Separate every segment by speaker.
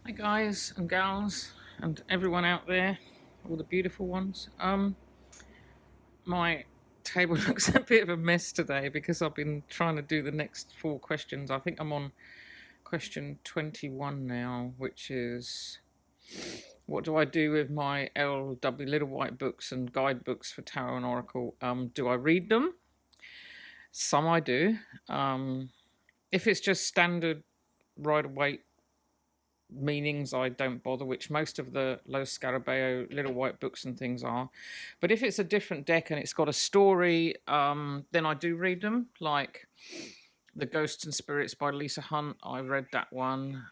Speaker 1: Hi guys and gals and everyone out there, all the beautiful ones. My table looks a bit of a mess today because I've been trying to do the next four questions. I think I'm on question 21 now, which is what do I do with my LW Little White Books and guidebooks for Tarot and Oracle? Do I read them? Some I do. If it's just standard Rider-Waite meanings, I don't bother, which most of the Los Scarabeo Little White Books and things are. But if it's a different deck and it's got a story, then I do read them, like The Ghosts and Spirits by Lisa Hunt. I read that one.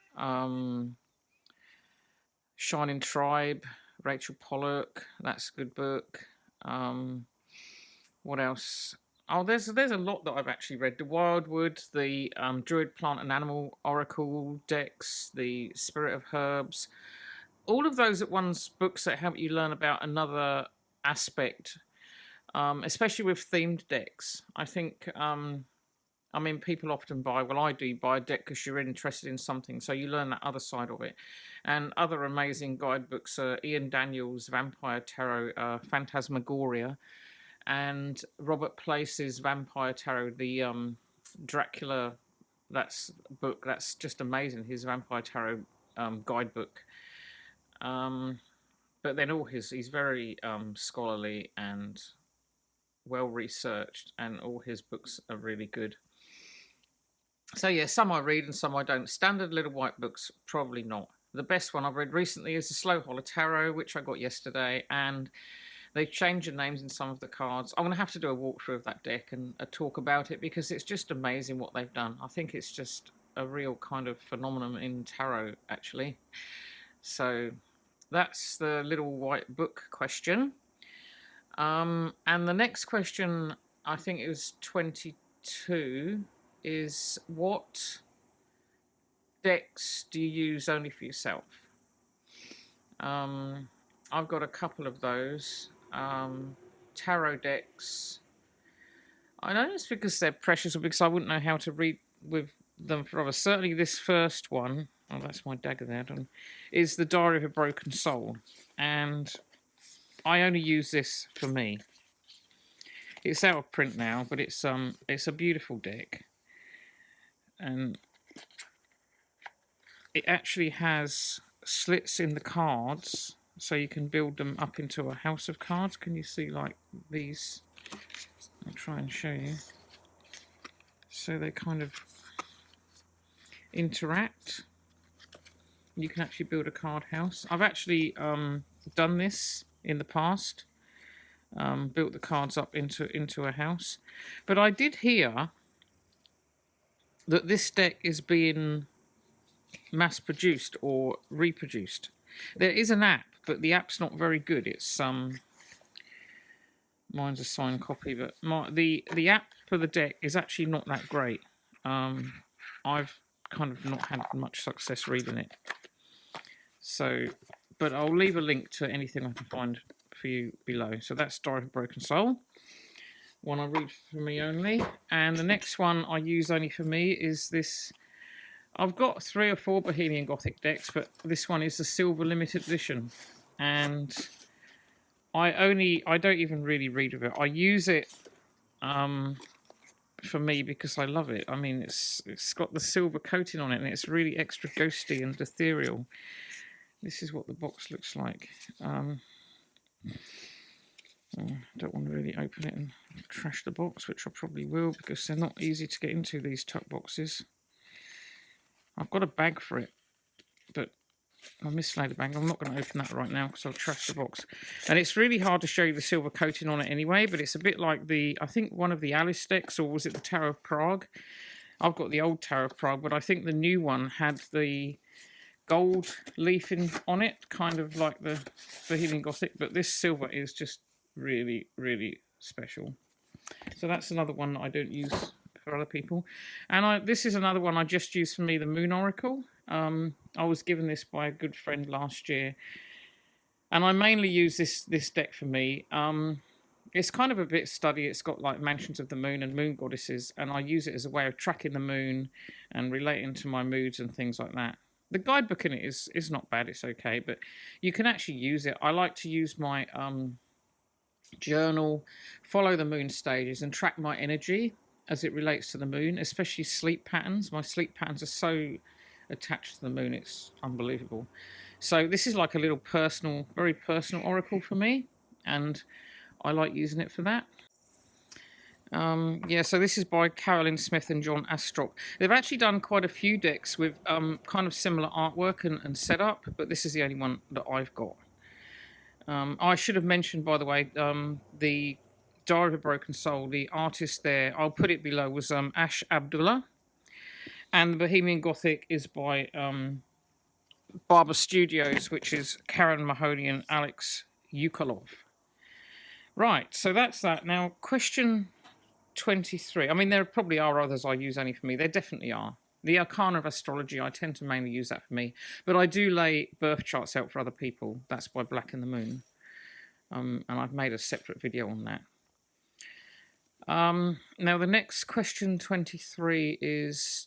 Speaker 1: Shining Tribe, Rachel Pollock. That's a good book. What else? Oh, there's a lot that I've actually read. The Wildwood, the Druid Plant and Animal Oracle decks, the Spirit of Herbs. All of those at once books that help you learn about another aspect, especially with themed decks. I think, people often buy, well, I do buy a deck because you're interested in something, so you learn that other side of it. And other amazing guidebooks are Ian Daniels' Vampire Tarot, Phantasmagoria, and Robert Place's Vampire Tarot, the Dracula. That's book. That's just amazing. His Vampire Tarot guidebook. But then he's very scholarly and well researched, and all his books are really good. So yeah, some I read and some I don't. Standard Little White Books, probably not. The best one I've read recently is the Slow Hollow Tarot, which I got yesterday, and they've changed the names in some of the cards. I'm going to have to do a walkthrough of that deck and a talk about it because it's just amazing what they've done. I think it's just a real kind of phenomenon in tarot, actually. So that's the Little White Book question. And the next question, I think it was 22, is what decks do you use only for yourself? I've got a couple of those. Tarot decks. I know it's because they're precious or because I wouldn't know how to read with them forever. Certainly, this first one, oh, that's my dagger there, is the Diary of a Broken Soul. And I only use this for me. It's out of print now, but it's a beautiful deck, and it actually has slits in the cards, so you can build them up into a house of cards. Can you see like these? I'll try and show you. So they kind of interact. You can actually build a card house. I've actually done this in the past. Built the cards up into a house, but I did hear that this deck is being mass produced or reproduced. There is an app, but the app's not very good. It's mine's a signed copy, but the app for the deck is actually not that great. I've kind of not had much success reading it. So, but I'll leave a link to anything I can find for you below. So that's Diary of a Broken Soul, one I read for me only. And the next one I use only for me is this. I've got 3 or 4 Bohemian Gothic decks, but this one is the Silver Limited Edition. And I don't even really read with it. I use it for me because I love it. I mean, it's got the silver coating on it, and it's really extra ghosty and ethereal. This is what the box looks like. I don't want to really open it and trash the box, which I probably will because they're not easy to get into, these tuck boxes. I've got a bag for it, but I mislaid the bag. I'm not going to open that right now because I'll trash the box. And it's really hard to show you the silver coating on it anyway, but it's a bit like I think one of the Alice decks, or was it the Tarot of Prague? I've got the old Tarot of Prague, but I think the new one had the gold leafing on it, kind of like the Bohemian Gothic, but this silver is just really, really special. So that's another one that I don't use for other people. And this is another one I just use for me, the Moon Oracle. I was given this by a good friend last year, and I mainly use this deck for me. It's kind of a bit study. It's got like mansions of the moon and moon goddesses, and I use it as a way of tracking the moon and relating to my moods and things like that. The guidebook in it is not bad. It's okay, but you can actually use it. I like to use my journal, follow the moon stages, and track my energy as it relates to the moon, especially sleep patterns. My sleep patterns are so attached to the moon, it's unbelievable. So this is like a little personal, very personal oracle for me, and I like using it for that. Yeah, so this is by Carolyn Smith and John Astrock. They've actually done quite a few decks with kind of similar artwork and setup, but this is the only one that I've got. I should have mentioned, by the way, the Diary of a Broken Soul, the artist there, I'll put it below, was Ash Abdullah. And the Bohemian Gothic is by Barber Studios, which is Karen Mahoney and Alex Yukalov. Right, so that's that. Now, question 23. I mean, there probably are others I use only for me. There definitely are. The Arcana of Astrology, I tend to mainly use that for me. But I do lay birth charts out for other people. That's by Black and the Moon. And I've made a separate video on that. Now, the next question 23 is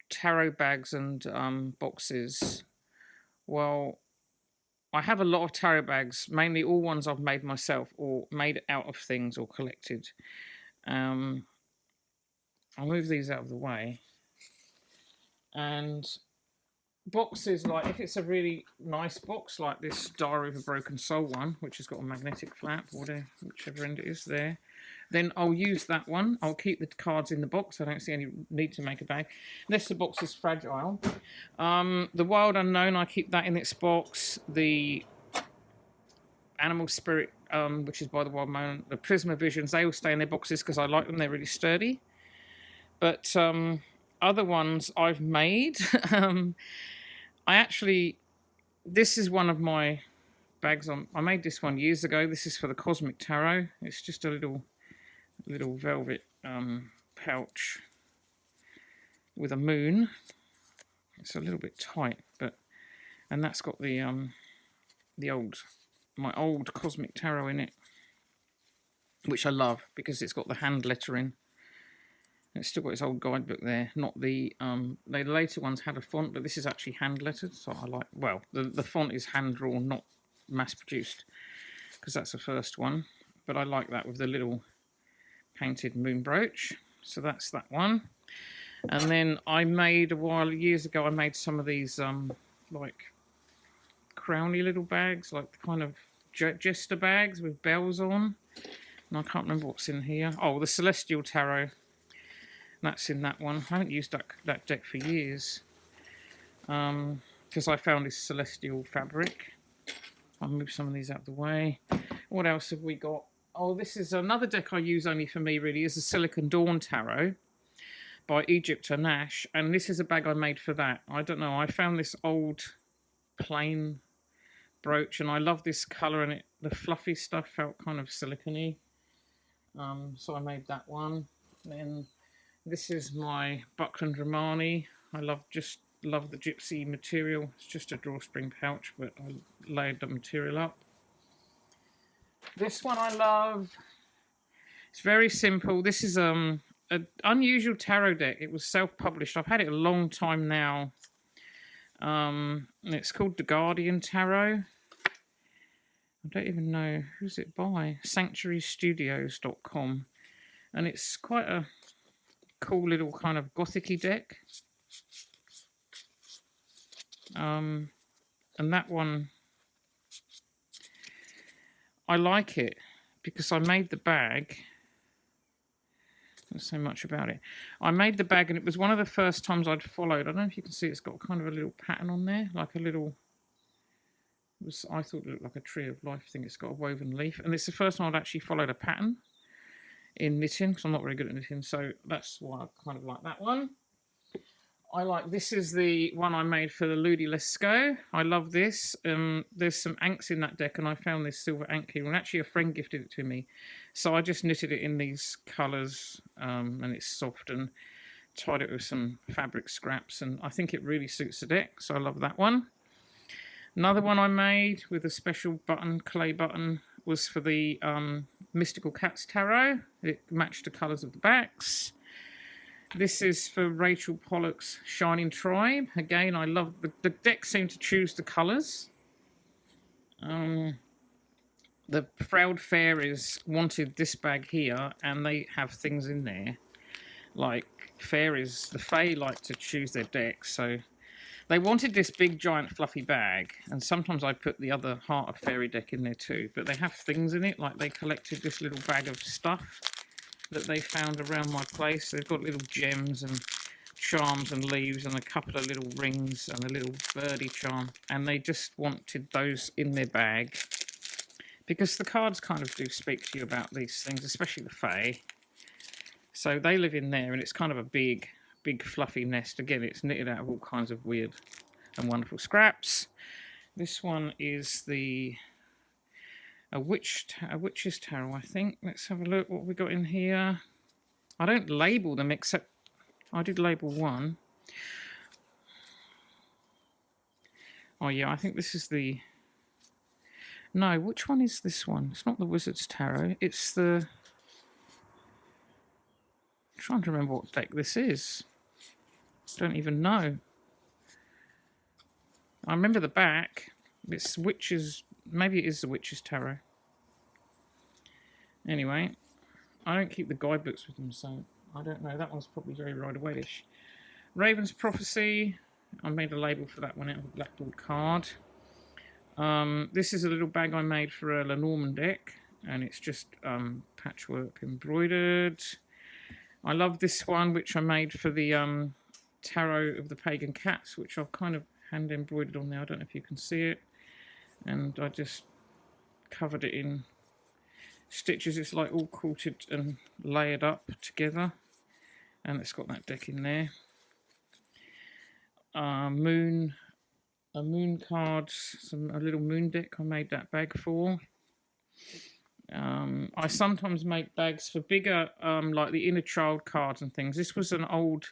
Speaker 1: tarot bags and boxes. Well, I have a lot of tarot bags, mainly all ones I've made myself or made out of things or collected. I'll move these out of the way. And boxes, like if it's a really nice box like this Diary of a Broken Soul one, which has got a magnetic flap, or whichever end it is there, then I'll use that one. I'll keep the cards in the box. I don't see any need to make a bag unless the box is fragile. The Wild Unknown, I keep that in its box. The Animal Spirit, which is by the Wild Unknown, the Prisma Visions, they all stay in their boxes because I like them. They're really sturdy. But other ones I've made, this is one of my bags. I made this one years ago. This is for the Cosmic Tarot. It's just a little velvet pouch with a moon. It's a little bit tight, and that's got my old Cosmic Tarot in it, which I love because it's got the hand lettering. It's still got its old guidebook there. Not the later ones had a font, but this is actually hand lettered. So I like. Well, the font is hand drawn, not mass produced, because that's the first one. But I like that with the little painted moon brooch. So that's that one. And then I made years ago. I made some of these like crowny little bags, like the kind of jester bags with bells on. And I can't remember what's in here. Oh, the Celestial Tarot. That's in that one. I haven't used that deck for years because I found this celestial fabric. I'll move some of these out of the way. What else have we got? Oh, this is another deck I use only for me, really, is the Silicon Dawn Tarot by Egypt Nash. And this is a bag I made for that. I don't know. I found this old plain brooch and I love this colour, and the fluffy stuff felt kind of silicone-y. So I made that one. Then this is my Buckland Romani. I love the gypsy material. It's just a drawstring pouch, but I layered the material up. This one I love. It's very simple. This is an unusual tarot deck. It was self-published. I've had it a long time now. It's called The Guardian Tarot. I don't even know who's it by. Sanctuarystudios.com. And it's quite a cool little kind of gothic-y deck. And that one, I like it because I made the bag. Don't say much about it. I made the bag and it was one of the first times I'd followed. I don't know if you can see, it's got kind of a little pattern on there, like a little, I thought it looked like a tree of life. I think it's got a woven leaf. And it's the first time I'd actually followed a pattern in knitting, because I'm not very good at knitting, so that's why I kind of like that one. This is the one I made for the Ludi Lescaut. I love this. There's some ankhs in that deck, and I found this silver ankh here, and actually a friend gifted it to me. So I just knitted it in these colours, and it's soft, and tied it with some fabric scraps, and I think it really suits the deck, so I love that one. Another one I made with a special button, clay button, was for the Mystical Cats Tarot. It matched the colours of the backs. This is for Rachel Pollock's Shining Tribe. Again, I love the deck seemed to choose the colours. The Proud Fairies wanted this bag here, and they have things in there. Like fairies, the Fae like to choose their decks, so they wanted this big giant fluffy bag, and sometimes I put the other Heart of Fairy deck in there too, but they have things in it, like they collected this little bag of stuff that they found around my place. They've got little gems and charms and leaves and a couple of little rings and a little birdie charm, and they just wanted those in their bag because the cards kind of do speak to you about these things, especially the Fae. So they live in there, and it's kind of a big fluffy nest. Again, it's knitted out of all kinds of weird and wonderful scraps. This one is a witch's tarot, I think. Let's have a look what we got in here. I don't label them, except I did label one. Oh yeah, I think this is the... No, which one is this one? It's not the Wizard's Tarot. It's the... I'm trying to remember what deck this is. Don't even know. I remember the back. It's Witches... Maybe it is the Witch's Tarot. Anyway, I don't keep the guidebooks with them, so I don't know. That one's probably very Rider-Waite-ish. Raven's Prophecy. I made a label for that one out of a blackboard card. This is a little bag I made for a Lenormand deck, and it's just patchwork embroidered. I love this one, which I made for the Tarot of the Pagan Cats, which I've kind of hand embroidered on there. I don't know if you can see it. And I just covered it in stitches. It's like all quilted and layered up together, and it's got that deck in there. A moon card, a little moon deck I made that bag for. I sometimes make bags for bigger, like the inner child cards and things. This was an old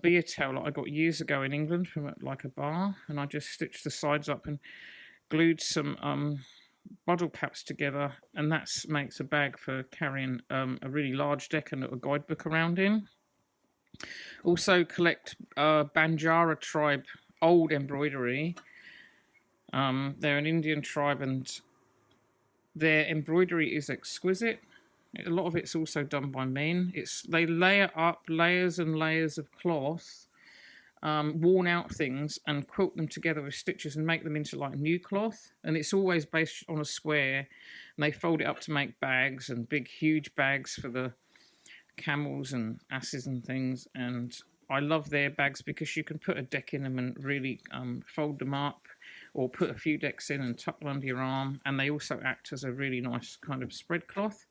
Speaker 1: beer towel that I got years ago in England from like a bar, and I just stitched the sides up and glued some bottle caps together, and that makes a bag for carrying a really large deck and a guidebook around in. Also collect Banjara tribe old embroidery. They're an Indian tribe, and their embroidery is exquisite. A lot of it's also done by men. They layer up layers and layers of cloth, worn out things, and quilt them together with stitches and make them into like new cloth. And it's always based on a square, and they fold it up to make bags, and big huge bags for the camels and asses and things. And I love their bags because you can put a deck in them and really fold them up, or put a few decks in and tuck them under your arm. And they also act as a really nice kind of spread cloth.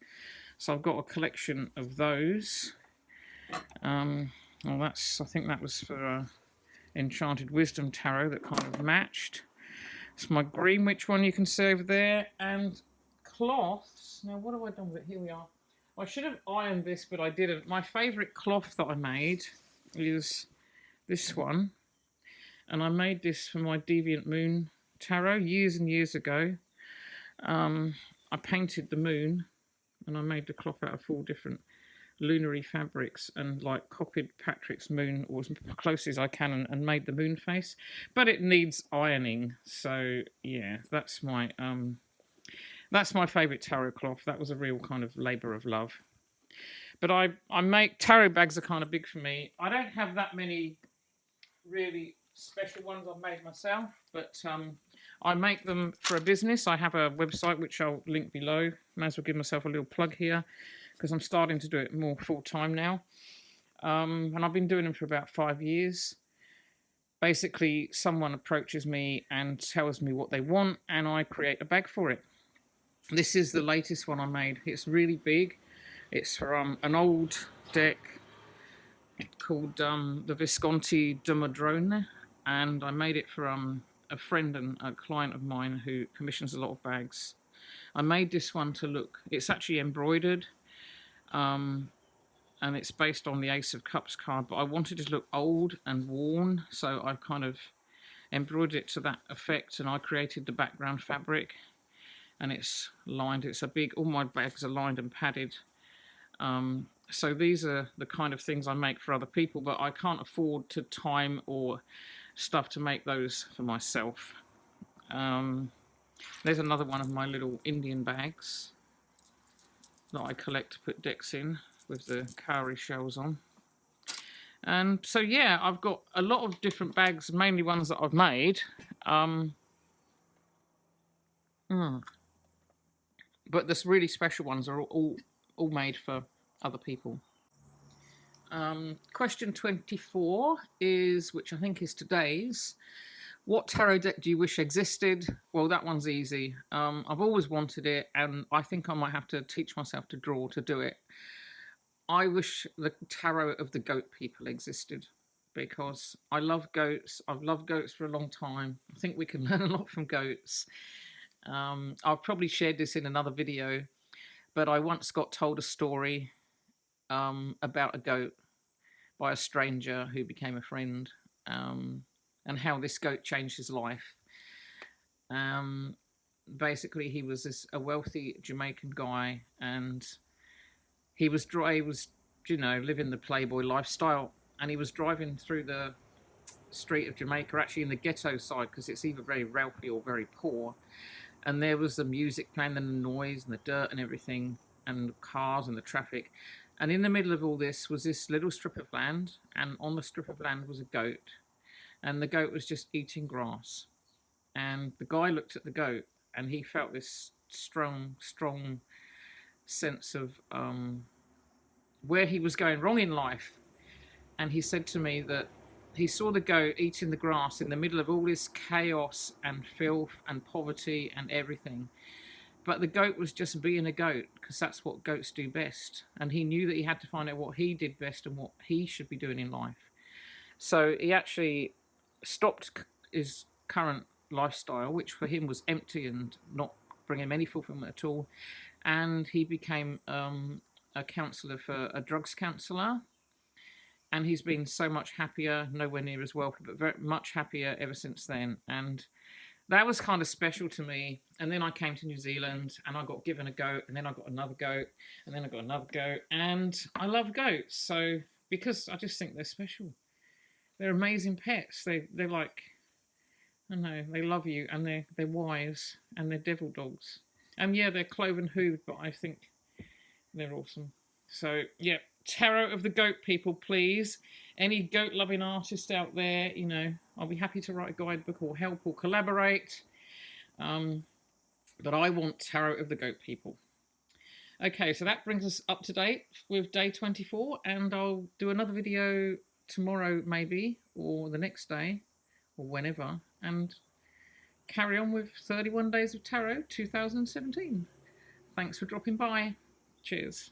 Speaker 1: So I've got a collection of those. Well, I think that was for Enchanted Wisdom Tarot that kind of matched. It's my Greenwich one you can see over there. And cloths. Now, what have I done with it? Here we are. I should have ironed this, but I didn't. My favourite cloth that I made is this one. And I made this for my Deviant Moon Tarot years and years ago. I painted the moon, and I made the cloth out of 4 different lunary fabrics, and like copied Patrick's moon, or as close as I can, and made the moon face. But it needs ironing, so yeah, that's my favourite tarot cloth. That was a real kind of labour of love. But I make tarot bags are kind of big for me. I don't have that many really special ones I've made myself, but I make them for a business. I have a website which I'll link below. May as well give myself a little plug here, because I'm starting to do it more full time now. And I've been doing them for about 5 years. Basically, someone approaches me and tells me what they want, and I create a bag for it. This is the latest one I made. It's really big. It's from an old deck called the Visconti de Madrone, and I made it for a friend and a client of mine who commissions a lot of bags. I made this one to look, it's actually embroidered, and it's based on the Ace of Cups card, but I wanted it to look old and worn, so I kind of embroidered it to that effect, and I created the background fabric, and it's lined. It's a big, all my bags are lined and padded, and So these are the kind of things I make for other people, but I can't afford to time or stuff to make those for myself. There's another one of my little Indian bags that I collect to put decks in with the cowrie shells on. And so, yeah, I've got a lot of different bags, mainly ones that I've made. But the really special ones are all made for other people. Question 24 is, which I think is today's, what tarot deck do you wish existed? Well, that one's easy. I've always wanted it, and I think I might have to teach myself to draw to do it. I wish the tarot of the goat people existed, because I love goats. I've loved goats for a long time. I think we can learn a lot from goats. I've probably shared this in another video, but I once got told a story about a goat by a stranger who became a friend, and how this goat changed his life. Basically, he was a wealthy Jamaican guy, and he was living the playboy lifestyle, and he was driving through the street of Jamaica, actually in the ghetto side, because it's either very wealthy or very poor. And there was the music playing and the noise and the dirt and everything, and the cars and the traffic. And in the middle of all this was this little strip of land, and on the strip of land was a goat, and the goat was just eating grass. And the guy looked at the goat, and he felt this strong sense of where he was going wrong in life. And he said to me that he saw the goat eating the grass in the middle of all this chaos and filth and poverty and everything. But the goat was just being a goat, because that's what goats do best. And he knew that he had to find out what he did best and what he should be doing in life. So he actually stopped his current lifestyle, which for him was empty and not bringing him any fulfillment at all. And he became a counsellor for a drugs counsellor. And he's been so much happier, nowhere near as wealthy, but very much happier ever since then. And that was kind of special to me. And then I came to New Zealand, and I got given a goat, and then I got another goat, and then I got another goat. And I love goats, so because I just think they're special. They're amazing pets. They're like, I don't know, they love you, and they're wise, and they're devil dogs. And yeah, they're cloven hooved, but I think they're awesome. So yeah, tarot of the goat people, please. Any goat loving artist out there, I'll be happy to write a guidebook or help or collaborate. But I want tarot of the goat people. Okay, so that brings us up to date with day 24, and I'll do another video tomorrow maybe, or the next day, or whenever, and carry on with 31 Days of Tarot 2017. Thanks for dropping by. Cheers.